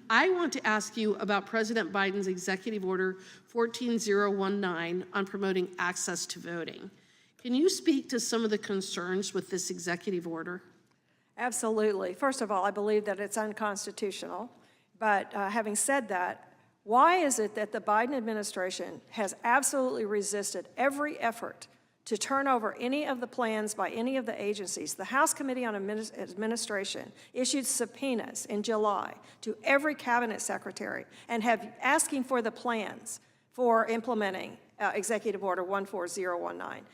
I want to ask you about President Biden's Executive Order 14019 on promoting access to voting. Can you speak to some of the concerns with this executive order? Absolutely. First of all, I believe that it's unconstitutional. But having said that, why is it that the Biden administration has absolutely resisted every effort to turn over any of the plans by any of the agencies? The House Committee on Administration issued subpoenas in July to every cabinet secretary and have asking for the plans for implementing Executive Order 14019.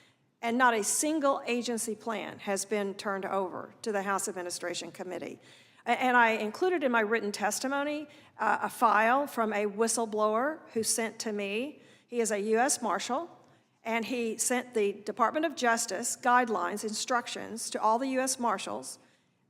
And not a single agency plan has been turned over to the House Administration Committee. And I included in my written testimony a file from a whistleblower who sent to me. He is a U.S. Marshal, and he sent the Department of Justice guidelines, instructions to all the U.S. Marshals,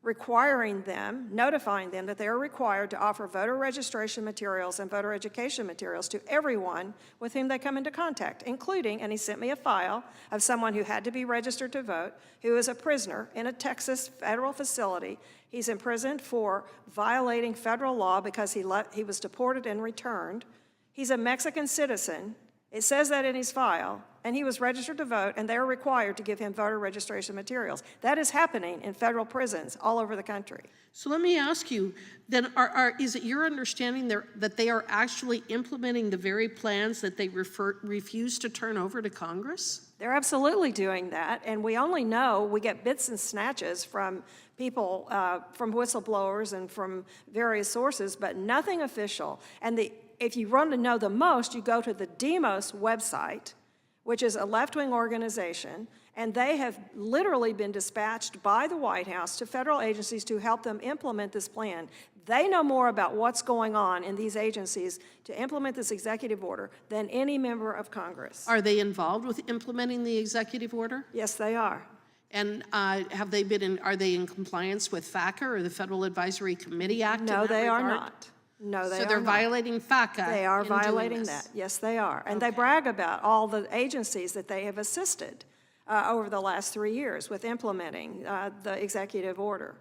requiring them, notifying them that they are required to offer voter registration materials and voter education materials to everyone with whom they come into contact, including, and he sent me a file of someone who had to be registered to vote, who is a prisoner in a Texas federal facility. He's imprisoned for violating federal law because he was deported and returned. He's a Mexican citizen. It says that in his file, and he was registered to vote, and they're required to give him voter registration materials. That is happening in federal prisons all over the country. So let me ask you, then, is it your understanding that they are actually implementing the very plans that they refuse to turn over to Congress? They're absolutely doing that, and we only know, we get bits and snatches from people, from whistleblowers and from various sources, but nothing official. And if you want to know the most, you go to the Demos website, which is a left-wing organization, and they have literally been dispatched by the White House to federal agencies to help them implement this plan. They know more about what's going on in these agencies to implement this executive order than any member of Congress. Are they involved with implementing the executive order? Yes, they are. And are they in compliance with FACA or the Federal Advisory Committee Act? No, they are not. No, they are not. So they're violating FACA. They are violating that. Yes, they are. And they brag about all the agencies that they have assisted over the last 3 years with implementing the executive order.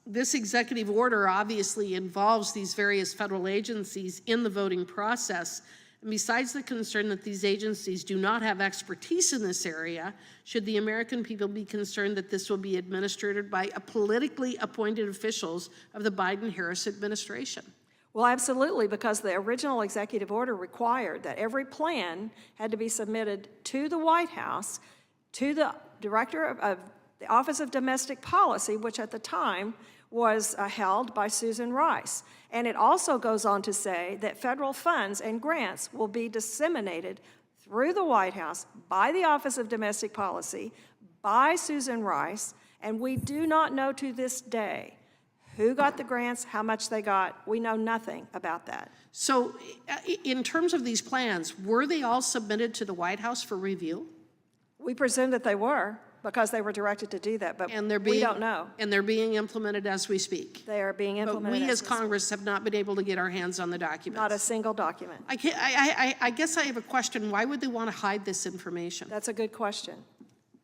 This executive order obviously involves these various federal agencies in the voting process. And besides the concern that these agencies do not have expertise in this area, should the American people be concerned that this will be administered by politically appointed officials of the Biden-Harris administration? Well, absolutely, because the original executive order required that every plan had to be submitted to the White House, to the director of the Office of Domestic Policy, which at the time was held by Susan Rice. And it also goes on to say that federal funds and grants will be disseminated through the White House by the Office of Domestic Policy, by Susan Rice, and we do not know to this day who got the grants, how much they got. We know nothing about that. So in terms of these plans, were they all submitted to the White House for review? We presume that they were, because they were directed to do that, but we don't know. And they're being implemented as we speak. They are being implemented. But we as Congress have not been able to get our hands on the documents. Not a single document. I guess I have a question. Why would they want to hide this information? That's a good question.